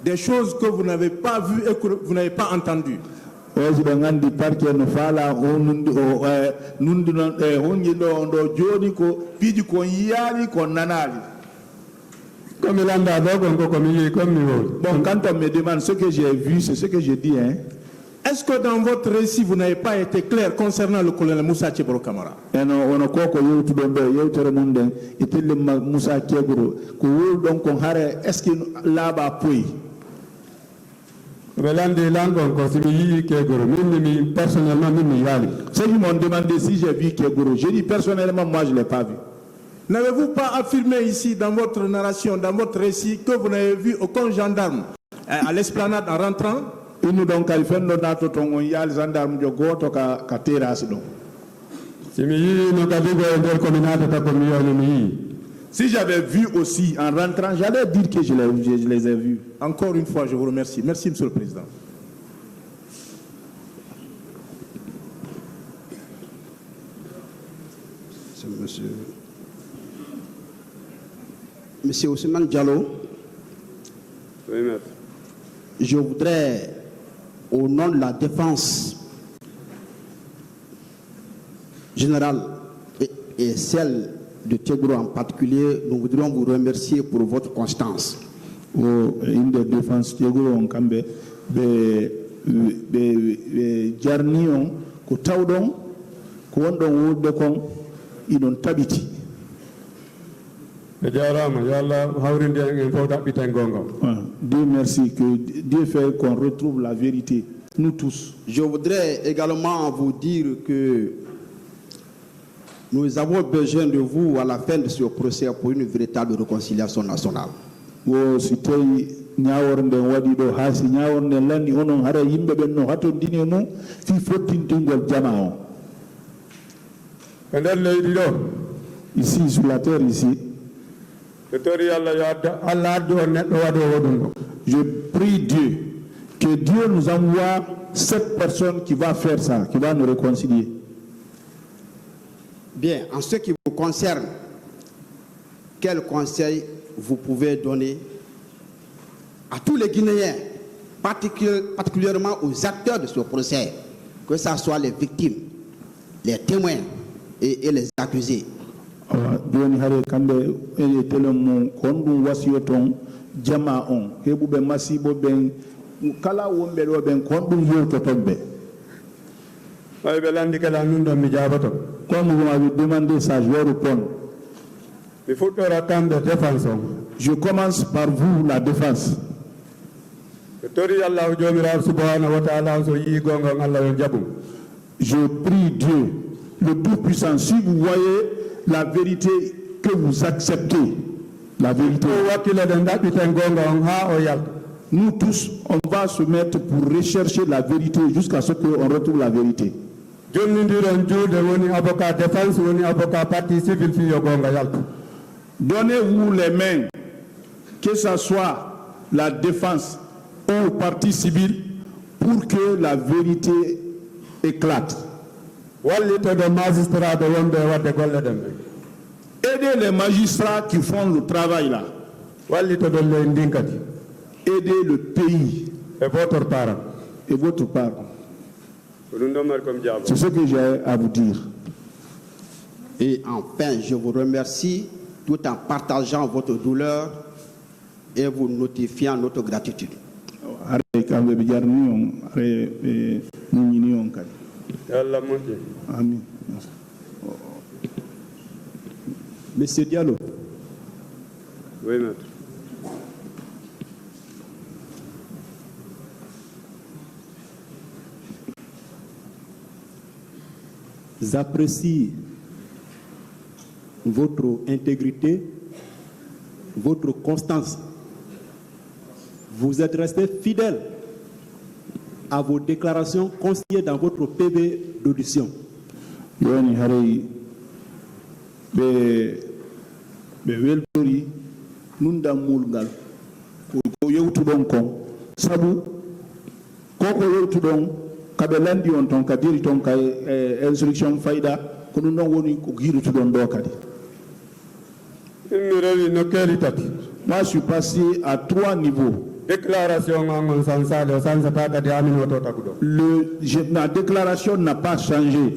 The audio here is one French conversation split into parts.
des choses que vous n'avez pas vues et que vous n'avez pas entendues. Bon, quand on me demande ce que j'ai vu, c'est ce que je dis. Hein. Est-ce que dans votre récit, vous n'avez pas été clair concernant le colonel Moussa Tchebro Kamara? Est-ce qu'il là-bas ceux qui m'ont demandé si j'ai vu Kegoro, j'ai dit personnellement, moi je ne l'ai pas vu. N'avez-vous pas affirmé ici dans votre narration, dans votre récit, que vous n'avez vu aucun gendarme à l'esplanade en rentrant? Si j'avais vu aussi en rentrant, j'allais dire que je les ai vus. Encore une fois, je vous remercie. Merci, Monsieur le Président. Monsieur Ousmane Diallo, oui, maître. Je voudrais, au nom de la défense générale et celle de Tchebro en particulier, nous voudrions vous remercier pour votre constance. Une des défenses Tchebro en Kambe, Jarnion, Kotaudon, Kondon Wodekon, Idon Tabiti. Dieu merci, que Dieu fait qu'on retrouve la vérité, nous tous. Je voudrais également vous dire que nous avons besoin de vous à la fin de ce procès pour une véritable réconciliation nationale. Ici, sur la terre, ici. Je prie Dieu que Dieu nous envoie cette personne qui va faire ça, qui va nous réconcilier. Bien, en ce qui vous concerne, quel conseil vous pouvez donner à tous les Guinéens, particulièrement aux acteurs de ce procès, que ce soit les victimes, les témoins et les accusés? Joni hare kambe e telemo kondu wasiyoton jama on hebube masibo ben kala wombe do ben kondu yewto tombe ay belandi kala nundo mi jabato comme vous m'avez demandé ça je vais répondre. Je commence par vous la défense. Je prie Dieu le Tout-Puissant, si vous voyez la vérité que vous acceptez, la vérité. Nous tous, on va se mettre pour rechercher la vérité jusqu'à ce qu'on retrouve la vérité. Donnez-vous les mains, que ce soit la défense ou partie civile, pour que la vérité éclate. Aidez les magistrats qui font le travail là. Aidez le pays et votre part. C'est ce que j'ai à vous dire. Et enfin, je vous remercie tout en partageant votre douleur et vous notifiant notre gratitude. Amen. Monsieur Diallo. Oui, maître. J'apprécie votre intégrité, votre constance. Vous êtes resté fidèle à vos déclarations consignées dans votre PV d'audition. Kabelandi on ton kadiri ton instruction faida kono non woni ko giru to don do kadi. Moi je suis passé à 3 niveaux. déclaration ngon sansale sansata kadi amin woto tagudo. Ma déclaration n'a pas changé.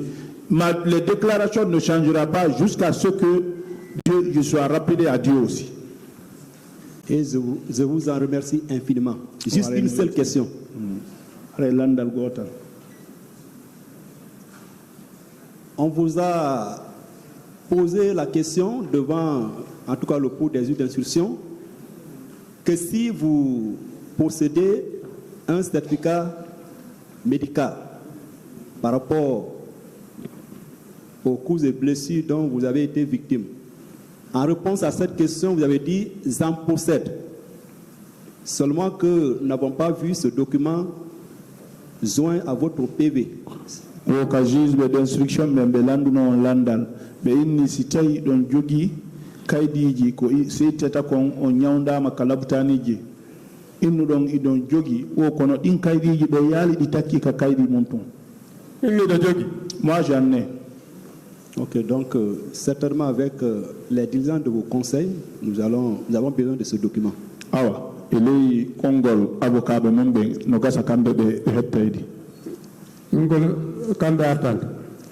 Les déclarations ne changera pas jusqu'à ce que je sois rappelé à Dieu aussi. Et je vous en remercie infiniment. Juste une seule question. On vous a posé la question devant, en tout cas le cours des juges d'instruction, que si vous possédez un certificat médical par rapport aux coups et blessures dont vous avez été victime, en réponse à cette question, vous avez dit « j'en possède ». Seulement que nous n'avons pas vu ce document joint à votre PV. Woka juge d'instruction membe landuno landal be inni si tawi don jogi kaydiji ko seetata kon on nyawndama kalabtaniji innu don idon jogi o kono din kaydiji do yali di takki ka kaydi mon ton inni do jogi moi j'en ai. Ok, donc certainement avec les dirigeants de vos conseils, nous avons besoin de ce document. Awa elei kongol avocat be membe no gasa kambe be hettaydi ngol kambe artante.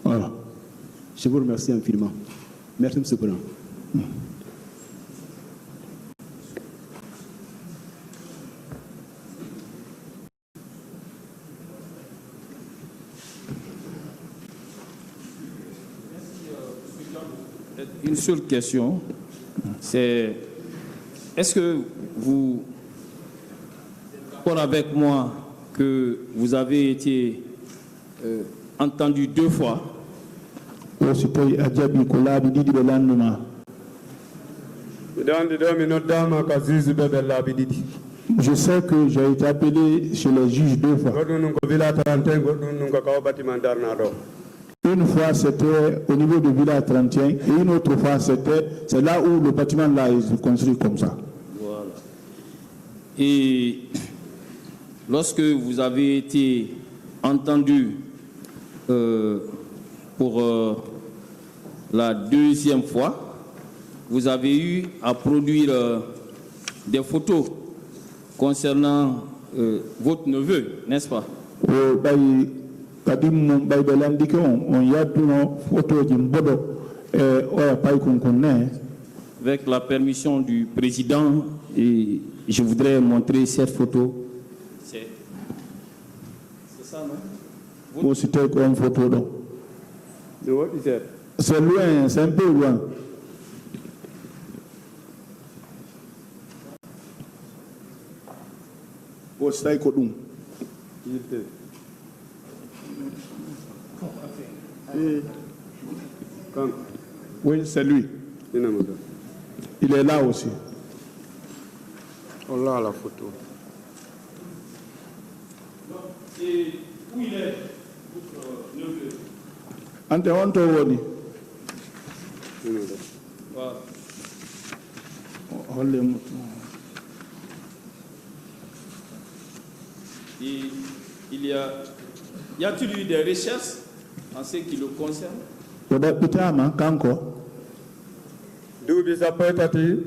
Voilà. Je vous remercie infiniment. Merci, M. le Président. Une seule question, c'est est-ce que vous êtes d'accord avec moi que vous avez été entendu 2 fois? O si tawi a jaɓi ko laabi ɗiɗi ɓe landuma miɗo andi ɗo mi noddama ka juge ɓe laabi ɗiɗi. Je sais que j'ai été appelé chez les juges 2 fois. goɗɗum ɗum ko villa 31 goɗɗum ɗum ko kawo bâtiment darna ɗo. Une fois c'était au niveau de Villa 31 et une autre fois c'est là où le bâtiment là est construit comme ça. Voilà. Et lorsque vous avez été entendu pour la 2e fois, vous avez eu à produire des photos concernant votre neveu, n'est-ce pas? Avec la permission du président, et je voudrais montrer cette photo. C'est ça, non? C'était une photo. Donc. De what is that? C'est loin, c'est un peu loin. Oui, c'est lui. Il est là aussi. On l'a la photo. Et où il est, votre neveu? Ante onto woni. Voilà. Et y a-t-il eu des recherches en ce qui le concerne? duuɓi sappo e tati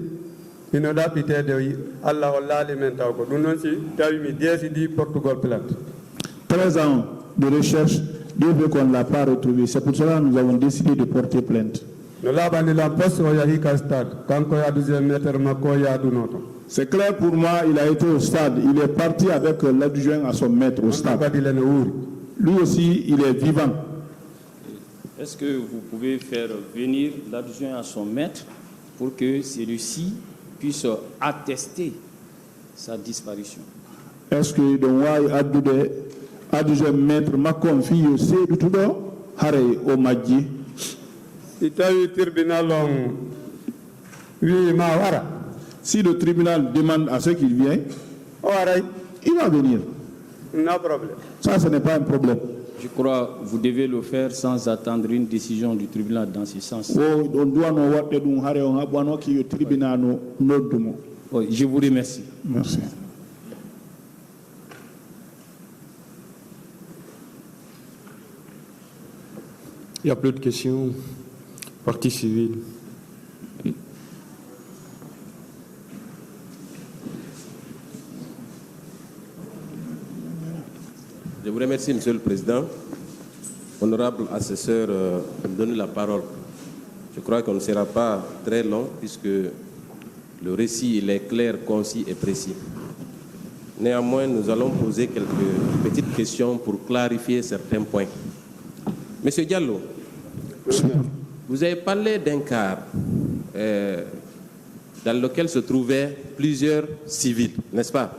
ino ɗaɓɓitede allah o laali men taw ko ɗum noon si tawi mi deesidi Portugal plante. 13 ans de recherche, Dieu veut qu'on ne l'a pas retrouvé. C'est pour cela que nous avons décidé de porter plainte. no laaɓanilam poste o yahi ka stade kanko yaaduje maître makko yaaduno ton. C'est clair pour moi, il a été au stade. Il est parti avec l'adjoint à son maître au stade. kadi lene wuuri. Lui aussi, il est vivant. Est-ce que vous pouvez faire venir l'adjoint à son maître pour que celui-ci puisse attester sa disparition? Est-ce que donc adjoint maître m'a confié aussi du tout hare au Madji? si tawi tribunal on wi ma wara. Si le tribunal demande à ce qu'il vienne, il va venir. No problème. Ça, ce n'est pas un problème. Je crois que vous devez le faire sans attendre une décision du tribunal dans ce sens. Oui, je vous remercie. Merci. Il n'y a plus de questions. Partie civile. Je vous remercie, Monsieur le Président. Honorable assesseur, me donner la parole. Je crois qu'on ne sera pas très long puisque le récit il est clair, concis et précis. Néanmoins, nous allons poser quelques petites questions pour clarifier certains points. Monsieur Diallo, vous avez parlé d'un car dans lequel se trouvaient plusieurs civils, n'est-ce pas?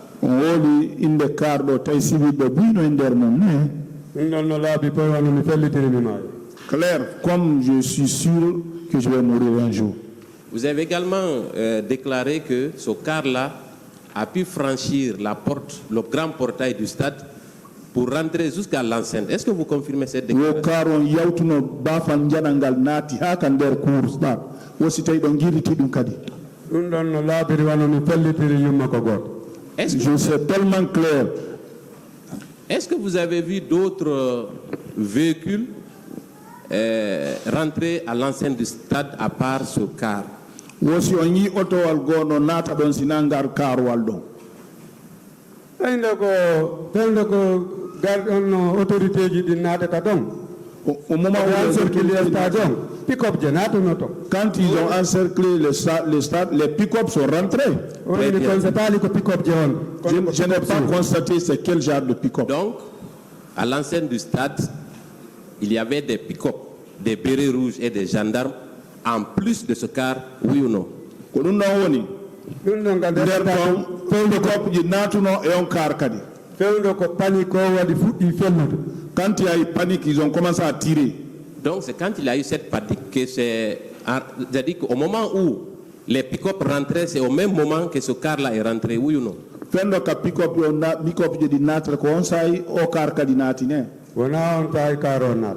Claire, comme je suis sûr que je vais mourir un jour. Vous avez également déclaré que ce car-là a pu franchir la porte, le grand portail du stade pour rentrer jusqu'à l'enceinte. Est-ce que vous confirmez cette déclaration? Je suis tellement clair. Est-ce que vous avez vu d'autres véhicules rentrer à l'enceinte du stade à part ce car? Au moment où quand ils ont encerclé le stade, les pick-up sont rentrés. Je n'ai pas constaté c'est quel genre de pick-up. Donc, à l'enceinte du stade, il y avait des pick-up, des bérets rouges et des gendarmes, en plus de ce car, oui ou non? Quand il y a eu panique, ils ont commencé à tirer. Donc c'est quand il y a eu cette panique que c'est-à-dire qu'au moment où les pick-up rentraient, c'est au même moment que ce car-là est rentré, oui ou non?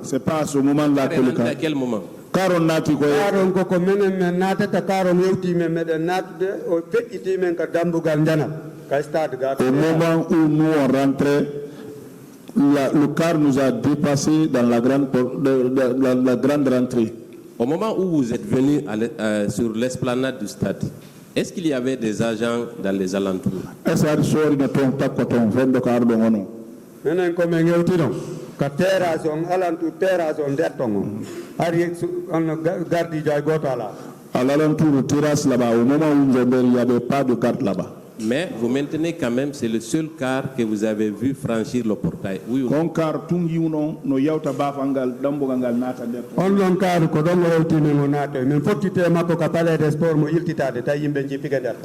C'est pas à ce moment-là que le car. À quel moment? Au moment où nous on rentrait, le car nous a dépassé dans la grande rentrée. Au moment où vous êtes venu sur l'esplanade du stade, est-ce qu'il y avait des agents dans les alentours? À l'alentour terrasse là-bas, au moment où nous il n'y avait pas de garde là-bas. Mais vous maintenez quand même, c'est le seul car que vous avez vu franchir le portail, oui ou non?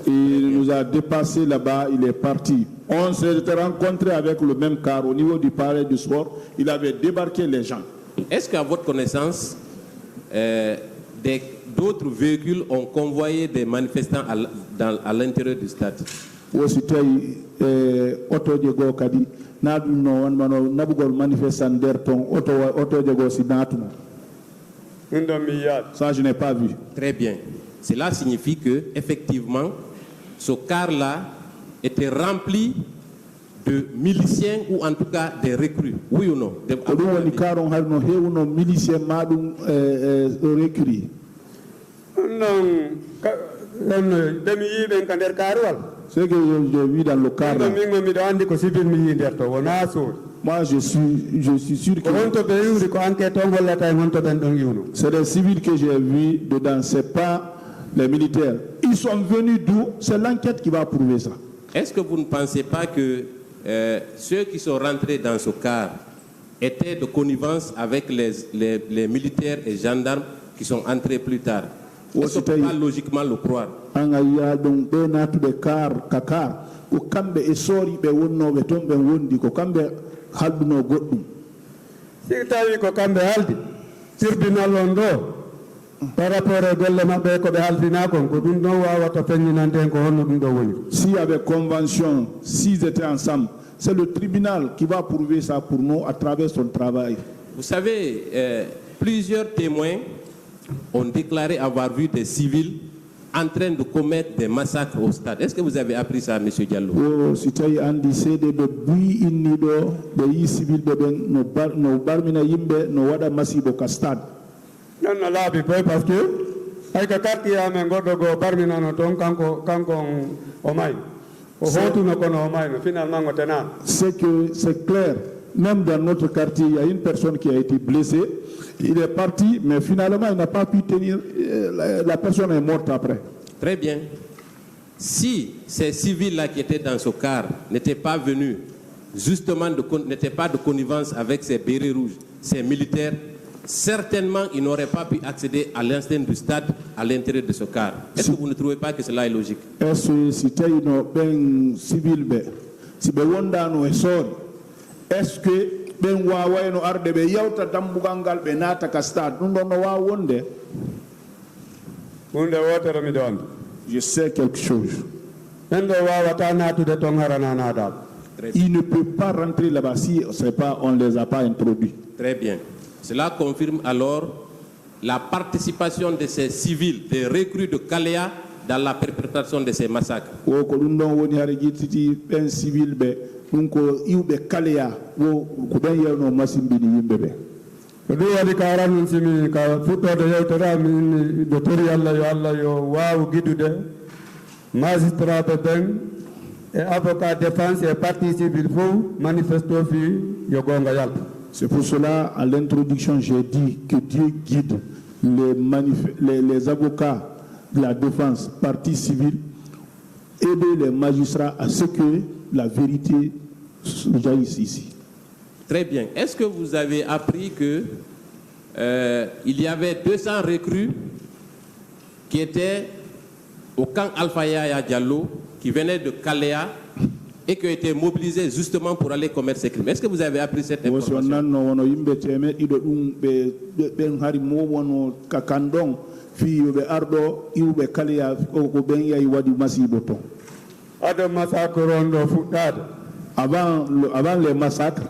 Il nous a dépassé là-bas, il est parti. On s'est rencontré avec le même car au niveau du palais du sport. Il avait débarqué les gens. Est-ce qu'à votre connaissance, d'autres véhicules ont convoyé des manifestants à l'intérieur du stade? Ça, je n'ai pas vu. Très bien. Cela signifie que, effectivement, ce car-là était rempli de miliciens ou en tout cas des recrues, oui ou non? Ce que j'ai vu dans le car, moi je suis sûr que c'est des civils que j'ai vus dedans, c'est pas les militaires. Ils sont venus d'où? C'est l'enquête qui va prouver ça. Est-ce que vous ne pensez pas que ceux qui sont rentrés dans ce car étaient de connivence avec les militaires et gendarmes qui sont entrés plus tard? Est-ce qu'on peut pas logiquement le croire? S'il y avait convention, s'ils étaient ensemble, c'est le tribunal qui va prouver ça pour nous à travers son travail. Vous savez, plusieurs témoins ont déclaré avoir vu des civils en train de commettre des massacres au stade. Est-ce que vous avez appris ça, M. Diallo? C'est que c'est clair. même dans notre quartier, il y a une personne qui a été blessée. Il est parti, mais finalement, il n'a pas pu tenir. La personne est morte après. Très bien. Si ces civils-là qui étaient dans ce car n'étaient pas venus, justement, n'étaient pas de connivence avec ces bérets rouges, ces militaires, certainement, ils n'auraient pas pu accéder à l'enceinte du stade à l'intérieur de ce car. Est-ce que vous ne trouvez pas que cela est logique? Est-ce que si tu as une civil, si tu est-ce que ben wawa no arde be yawta dambugangal be nata ka stade dum don no wa wonde hunde wotere mi don je sais quelque chose endo wawata natude ton harana nadal il ne peut pas rentrer là-bas si on les a pas introduits. Très bien. Cela confirme alors la participation de ces civils, des recrues de Kalea dans la perpétration de ces massacres. O ko dum don woni hare jittiti ben civil be donc iwbe Kalea wo ko ben yewno masimbini yimbe be do wadi karan simi ka futode yewtera min do tori Allah yo waaw gidude magistrat ben et avocat défense et partie civile fou manifesto fi yo gonga yalta. C'est pour cela à l'introduction j'ai dit que Dieu guide les avocats de la défense, partie civile, aider les magistrats à ce que la vérité jaillisse ici. Très bien. Est-ce que vous avez appris que il y avait 200 recrues qui étaient au camp Alpha Yaya Diallo, qui venaient de Kalea et qui ont été mobilisés justement pour aller commettre ces crimes? Est-ce que vous avez appris cette information? Avant les massacres,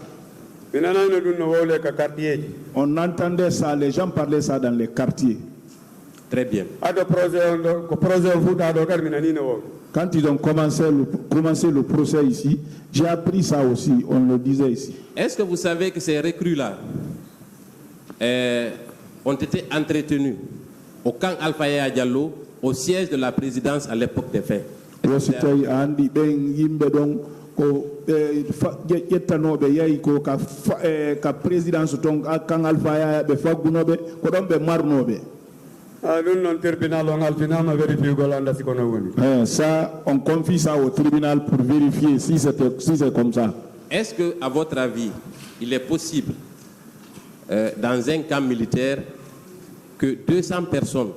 on entendait ça, les gens parlaient ça dans les quartiers. Très bien. Quand ils ont commencé le procès ici, j'ai appris ça aussi, on le disait ici. Est-ce que vous savez que ces recrues-là ont été entretenus au camp Alpha Yaya Diallo, au siège de la présidence à l'époque des faits? Ça, on confie ça au tribunal pour vérifier si c'est comme ça. Est-ce que, à votre avis, il est possible, dans un camp militaire, que 200 personnes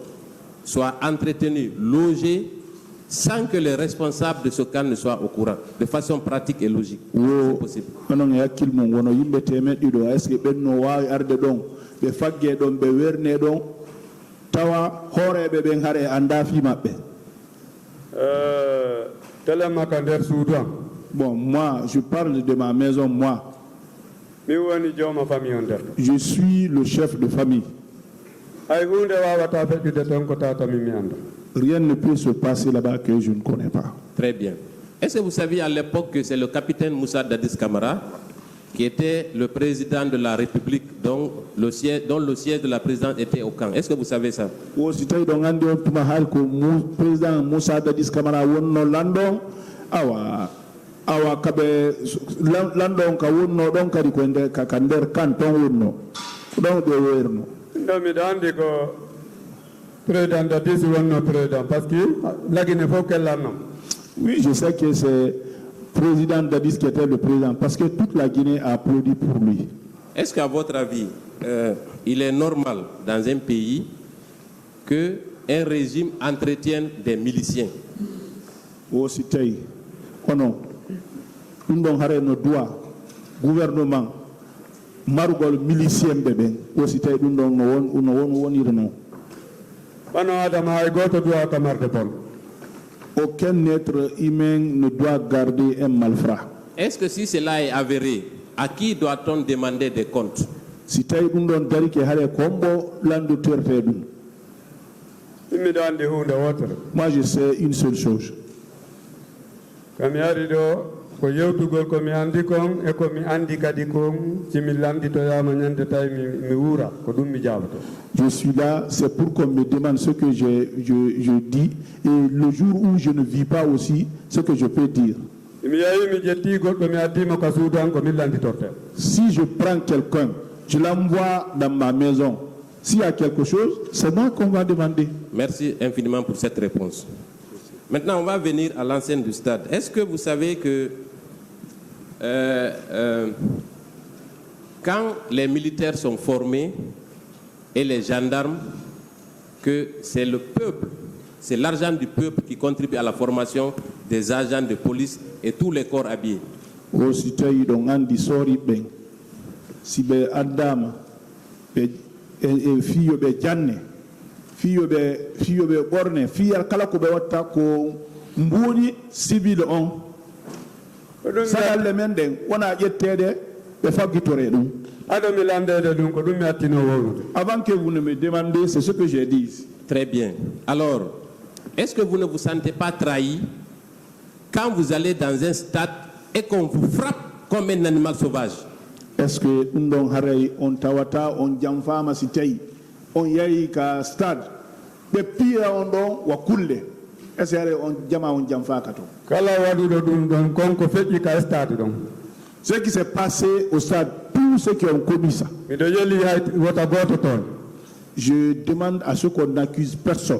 soient entretenues, logées, sans que les responsables de ce camp ne soient au courant, de façon pratique et logique? C'est possible. Bon, moi, je parle de ma maison, moi. Je suis le chef de famille. Rien ne peut se passer là-bas que je ne connais pas. Très bien. Est-ce que vous saviez à l'époque que c'est le capitaine Moussa Dadis Camara qui était le président de la République, dont le siège de la présidence était au camp? Est-ce que vous savez ça? Président Moussa Dadis Camara wonno landon awa kabe landon ka wonno don kadi ko nder kander canton wonno don be werno mi dandi ko président Dadis wonno président parce que lagine faut qu'elle l'annonce. Oui, je sais que c'est président Dadis qui était le président parce que toute la Guinée a applaudi pour lui. Est-ce qu'à votre avis, il est normal dans un pays qu'un régime entretienne des miliciens? Oh, c'était. Oh non. Nous avons nos droits. Gouvernement. Margol milicien bébé. Oh, c'était. Nous avons aucun être humain ne doit garder un malfrat. Est-ce que si cela est avéré, à qui doit-on demander des comptes? Si tu as moi je sais une seule chose. Je suis là, c'est pour qu'on me demande ce que je dis, et le jour où je ne vis pas aussi, ce que je peux dire. Si je prends quelqu'un, je l'envoie dans ma maison, s'il y a quelque chose, c'est moi qu'on va demander. Merci infiniment pour cette réponse. Maintenant, on va venir à l'enseigne du stade. Est-ce que vous savez que quand les militaires sont formés et les gendarmes, que c'est le peuple, c'est l'argent du peuple qui contribue à la formation des agents de police et tous les corps habillés. Si tawi ɗon anndi soori ɓen si ɓe addama ɓe fiyoɓe janne fiyoɓe ɓorne fiya kala ko ɓe watta ko mbuuni civil on sagalle men ɗen wona ƴettede ɓe faggitore ɗum. Avant que vous ne me demandiez, c'est ce que j'ai dit. Très bien. Alors, est-ce que vous ne vous sentez pas trahi quand vous allez dans un stade et qu'on vous frappe comme un animal sauvage? Est-ce que on haray on tawata on jamfama si tawi on yayi ka stade ɓe piya on ɗon wa kulle est ce que on jama on jamfaka to kala waɗuɗo ɗum ɗon konko feƴƴi ka stade ɗon. Ce qui s'est passé au stade, tous ceux qui ont commis ça, je demande à ceux qu'on n'accuse personne.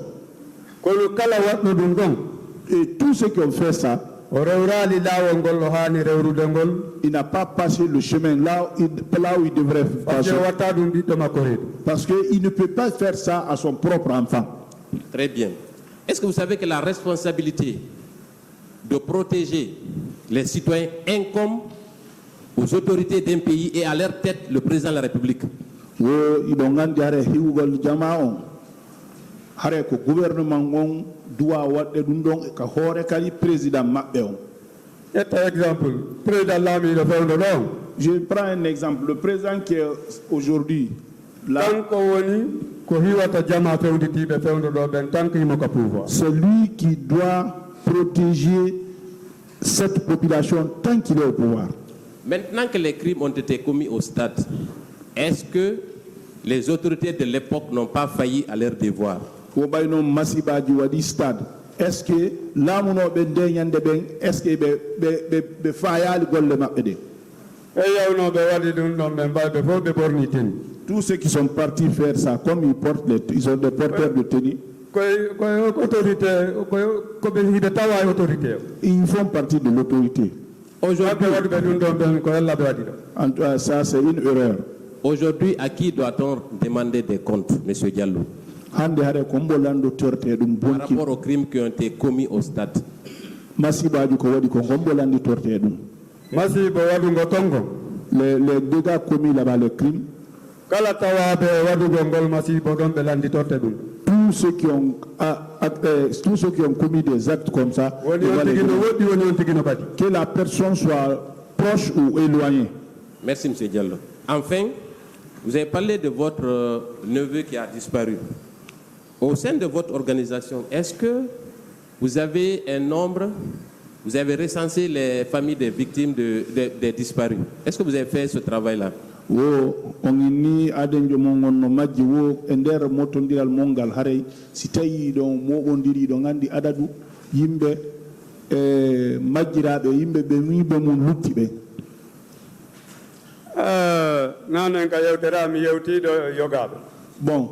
Et tous ceux qui ont fait ça, il n'a pas passé le chemin là où il devrait passer. Parce qu'il ne peut pas faire ça à son propre enfant. Très bien. Est-ce que vous savez que la responsabilité de protéger les citoyens incombe aux autorités d'un pays et à leur tête le président de la République? Gouvernement doit wadde ɗum ɗon ka hoore kadi président maɓɓe on. Je prends un exemple. Le président qui est aujourd'hui là, c'est lui qui doit protéger cette population tant qu'il est au pouvoir. Maintenant que les crimes ont été commis au stade, est-ce que les autorités de l'époque n'ont pas failli à leur devoir? Est-ce que laamunoɓe nde ñande ɓen est ce que ɓe fayali golle maɓɓe ɗe? Tous ceux qui sont partis faire ça, comme ils sont des porteurs de tenue, ils font partie de l'autorité. Ça, c'est une erreur. Aujourd'hui, à qui doit-on demander des comptes, M. Diallo, par rapport aux crimes qui ont été commis au stade? Les dégâts commis là-bas, les crimes, tous ceux qui ont commis des actes comme ça, que la personne soit proche ou éloignée. Merci, M. Diallo. Enfin, vous avez parlé de votre neveu qui a disparu. Au sein de votre organisation, est-ce que vous avez un nombre, vous avez recensé les familles des victimes des disparus? Est-ce que vous avez fait ce travail-là? Bon,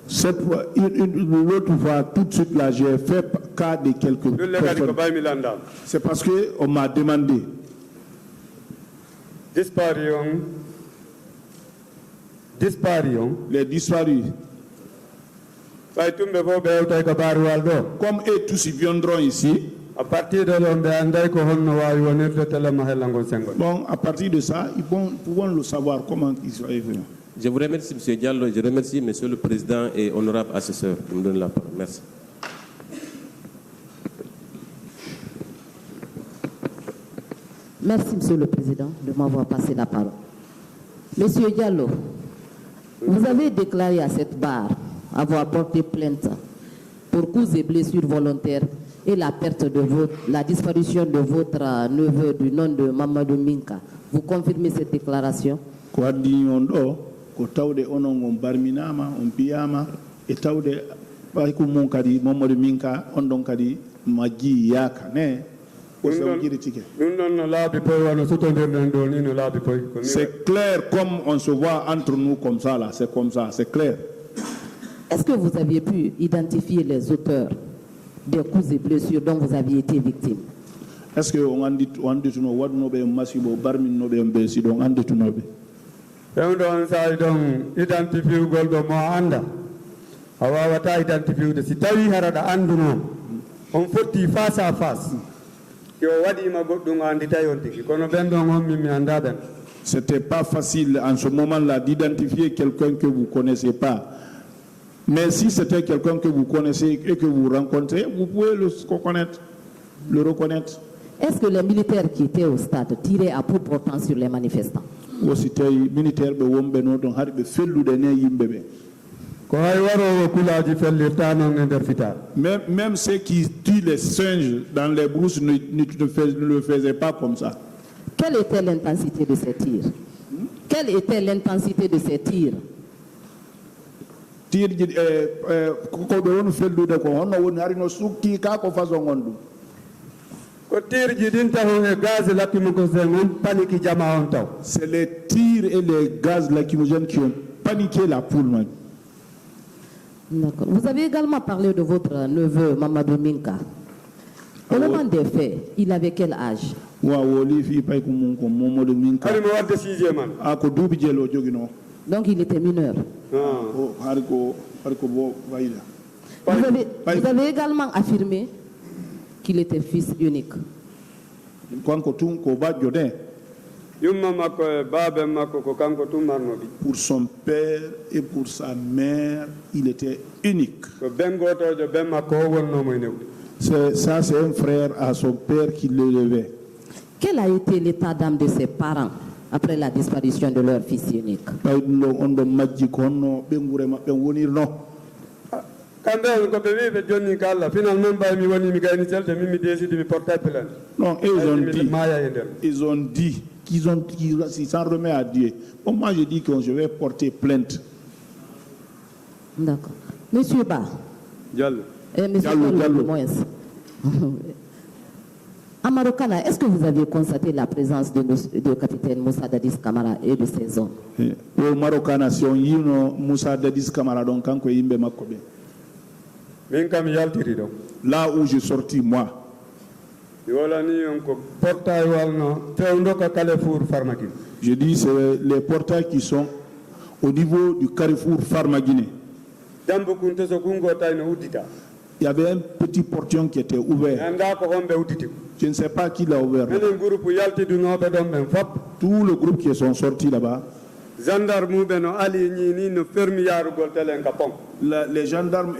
cette fois, l'autre fois, tout de suite là, j'ai fait cas de quelques personnes. C'est parce qu'on m'a demandé. Les disparus. Comme eux tous ils viendront ici. À partir de bon, à partir de ça, ils pourront le savoir comment ils sont venus. Je vous remercie, M. Diallo. Je remercie M. le Président et honorable assesseur qui me donne la parole. Merci. Merci, Monsieur le Président, de m'avoir passé la parole. Monsieur Diallo, vous avez déclaré à cette barre avoir porté plainte pour coups et blessures volontaires et la disparition de votre neveu du nom de Mamadou Minka. Vous confirmez cette déclaration? Ko tawde onon on barminama on biyama e tawde ɓay ko mum kadi Mamadou Minka on ɗon kadi majji yaaka ne C'est clair comme on se voit entre nous comme ça, là. C'est comme ça, c'est clair. Est-ce que vous aviez pu identifier les auteurs des coups et blessures dont vous aviez été victime? Est-ce que on andi tuno wadno be masibo barmin no be mbesi don andi tuno be? On sa don identifier goldo mo anda. Awa wata identifier de si tawi harada anduno. On foti face à face. Yo wadi ma goddum andi tayon tiki kono bendo on mi anda ben. C'était pas facile en ce moment-là d'identifier quelqu'un que vous connaissez pas. Mais si c'était quelqu'un que vous connaissez et que vous rencontrez, vous pouvez le reconnaître. Est-ce que les militaires qui étaient au stade tiraient à bout portant sur les manifestants? Même ceux qui tuent les singes dans les brousses ne le faisaient pas comme ça. Quelle était l'intensité de ces tirs? Quelle était l'intensité de ces tirs? C'est les tirs et les gaz lacrymogènes qui ont paniqué la foule. D'accord. Vous avez également parlé de votre neveu Mamadou Minka. Au moment des faits, il avait quel âge? Donc il était mineur. Vous avez également affirmé qu'il était fils unique. Pour son père et pour sa mère, il était unique. Ça, c'est un frère à son père qui l'élevait. Quel a été l'état d'âme de ses parents après la disparition de leur fils unique? Non, ils ont dit qu'ils s'en remettent à Dieu. Bon, moi, je dis que je vais porter plainte. D'accord. Monsieur Ba. Monsieur Diallo. Amarokana, est-ce que vous avez constaté la présence de capitaine Moussa Dadis Camara et de ses hommes? Au Marokana, si on y a Moussa Dadis Camara, donc quand il y a là où j'ai sorti, moi, je dis c'est les portails qui sont au niveau du carrefour Farmaguiné. Il y avait un petit portion qui était ouvert. Je ne sais pas qui l'a ouvert. Tout le groupe qui sont sortis là-bas. Les gendarmes